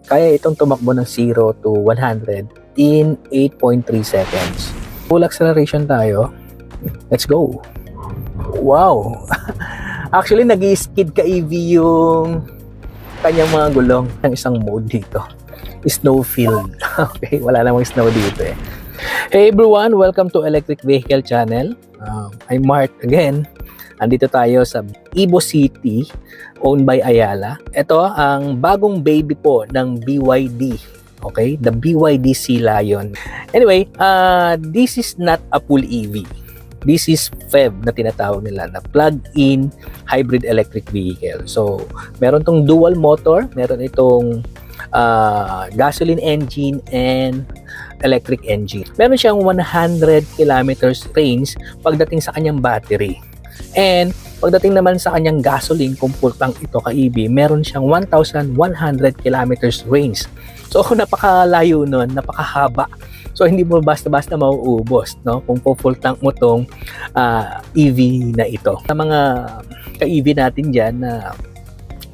kaya itong tumakbo ng 0 to 100 in 8.3 seconds. Full acceleration tayo. Let's go. Wow! Actually, nag-skid ka-EV yung kanyang mga gulong ng isang mode dito. Snow field. Okay, wala namang snow dito eh. Hey everyone, welcome to Electric Vehicle Channel. I'm Mark again. Andito tayo sa Ibo City, owned by Ayala. Ito ang bagong baby po ng BYD. Okay, the BYD Sea Lion. Anyway, this is not a full EV. This is PHEV na tinatawag nila na plug-in hybrid electric vehicle. So, meron tong dual motor, meron itong gasoline engine and electric engine. Meron siyang 100 kilometers range pagdating sa kanyang battery. And pagdating naman sa kanyang gasoline, kung full tank ito ka-EV, meron siyang 1,100 kilometers range. So, napakalayo nun, napakahaba. So, hindi mo basta-basta mauubos, no? Kung full tank mo tong EV na ito. Sa mga ka-EV natin dyan na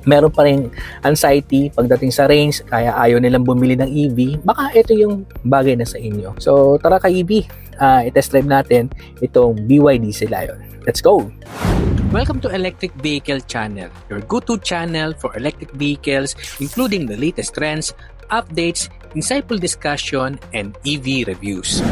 meron pa rin anxiety pagdating sa range, kaya ayaw nilang bumili ng EV, baka ito yung bagay na sa inyo. So, tara ka-EV, i-test drive natin itong BYD Sea Lion. Let's go! Welcome to Electric Vehicle Channel, your go-to channel for electric vehicles, including the latest trends, updates, insightful discussion, and EV reviews.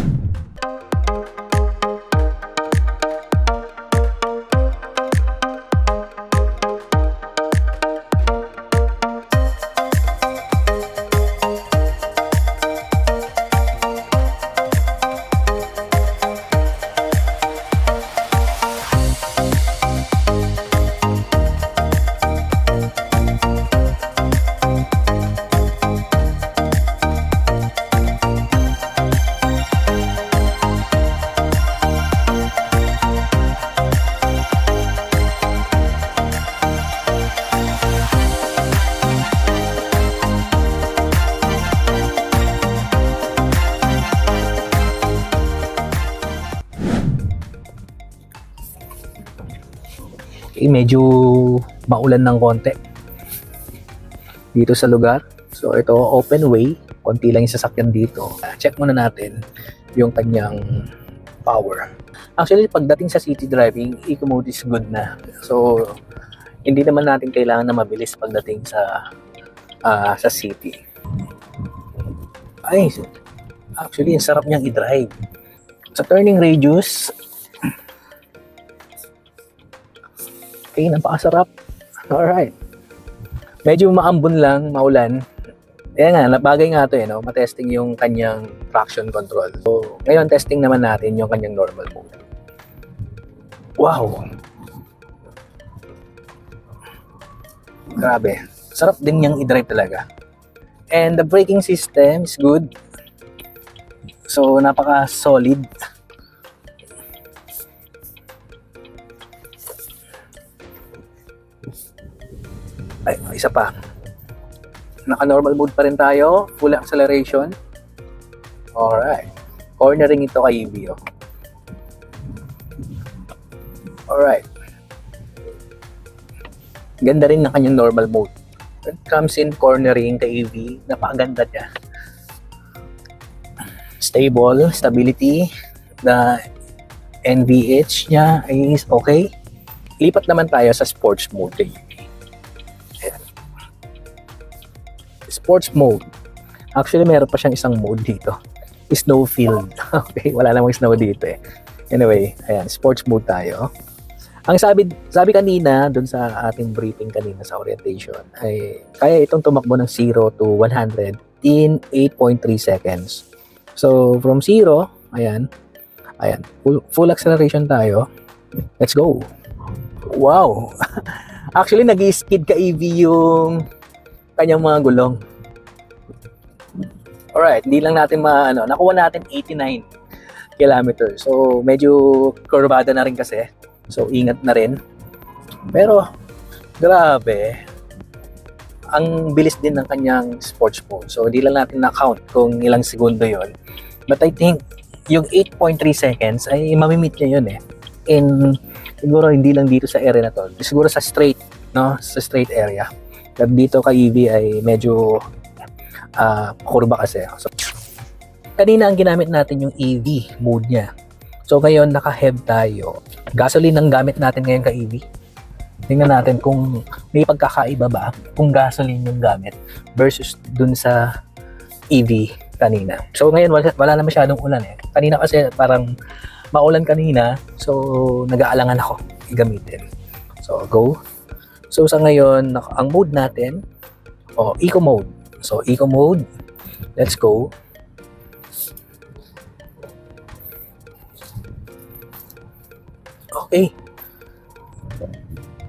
Okay, medyo maulan ng konti dito sa lugar. So ito, open way, konti lang yung sasakyan dito. Check muna natin yung kanyang power. Actually, pagdating sa city driving, eco mode is good na. So hindi naman natin kailangan na mabilis pagdating sa city. Ay, actually, ang sarap niyang i-drive. Sa turning radius, okay, napakasarap. Alright. Medyo maambon lang, maulan. Kaya nga, bagay nga ito no? Matesting yung kanyang traction control. So, ngayon, testing naman natin yung kanyang normal mode. Wow! Grabe. Sarap din niyang i-drive talaga. And the braking system is good. So, napaka-solid. Ay, isa pa. Naka-normal mode pa rin tayo. Full acceleration. Alright. Cornering ito kay EV. Oh. Alright. Ganda rin ng kanyang normal mode. It comes in cornering kay EV. Napakaganda niya. Stable. Stability. The NVH niya is okay. Lipat naman tayo sa sports mode kay EV. Sports mode. Actually, meron pa siyang isang mode dito. Snow field. Okay, wala namang snow dito eh. Anyway, ayan, sports mode tayo. Ang sabi kanina, dun sa ating briefing kanina sa orientation, ay kaya itong tumakbo ng 0 to 100 in 8.3 seconds. So, from 0, ayan, full acceleration tayo. Let's go. Wow! Actually, nag-skid ka-EV yung kanyang mga gulong. Alright, hindi lang natin nakuha natin 89 kilometers. So, medyo kurbada na rin kasi. So, ingat na rin. Pero, grabe. Ang bilis din ng kanyang sports mode. So, hindi lang natin na-count kung ilang segundo yon. But I think, yung 8.3 seconds ay mamimit niya yun eh. And, siguro hindi lang dito sa area na to. Siguro sa straight, no? Sa straight area. At dito kay EV ay medyo kurba kasi. So, kanina ang ginamit natin yung EV mode niya. So ngayon naka-HEV tayo. Gasoline ang gamit natin ngayon ka-EV. Tingnan natin kung may pagkakaiba ba kung gasoline yung gamit versus dun sa EV kanina. So ngayon wala na masyadong ulan eh. Kanina kasi parang maulan kanina, so nag-aalangan ako gamitin. So go. So sa ngayon ang mode natin, eco mode. So eco mode. Let's go. Okay.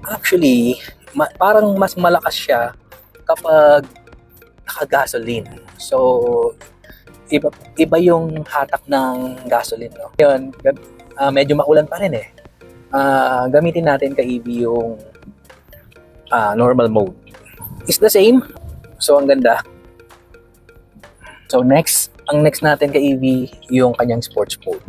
Actually, parang mas malakas siya kapag naka-gasoline. So, iba yung hatak ng gasoline. No? Ngayon, medyo maulan pa rin eh. Gamitin natin ka-EV yung normal mode. It's the same. So, ang ganda. So, ang next natin ka-EV yung kanyang sports mode.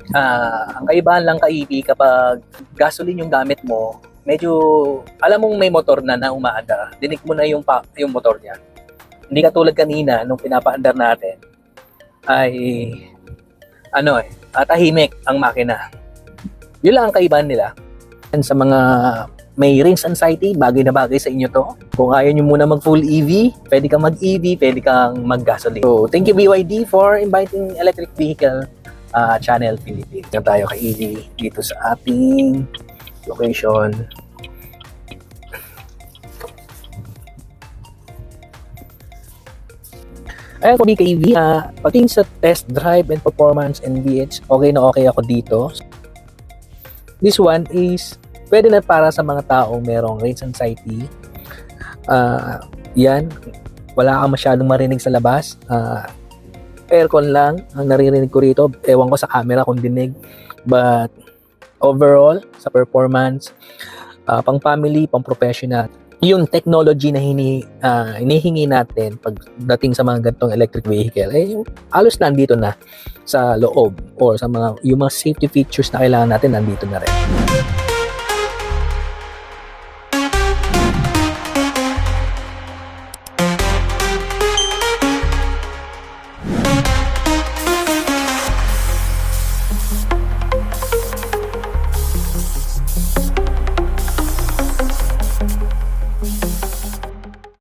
Ang kaibahan lang ka-EV kapag gasoline yung gamit mo, medyo alam mong may motor na umaanda, dinig mo na yung motor niya. Hindi katulad kanina nung pinapaandar natin ay tahimik ang makina. Yun lang ang kaibahan nila. And sa mga may range anxiety, bagay na bagay sa inyo to. Kung ayaw nyo muna mag full EV, pwede kang mag-EV, pwede kang mag-gasoline. So, thank you BYD for inviting electric vehicle channel Philippines. Ngayon tayo ka-EV dito sa ating location. Ayan po ka-EV, pagdating sa test drive and performance and VH, okay na okay ako dito. This one is pwede na para sa mga taong merong range anxiety. Yan, wala kang masyadong marinig sa labas. Aircon lang ang naririnig ko rito. Ewan ko sa camera kung dinig. But overall, sa performance, pang family, pang professional, yung technology na hinihingi natin pagdating sa mga ganitong electric vehicle, halos nandito na sa loob or sa yung mga safety features na kailangan natin nandito na rin.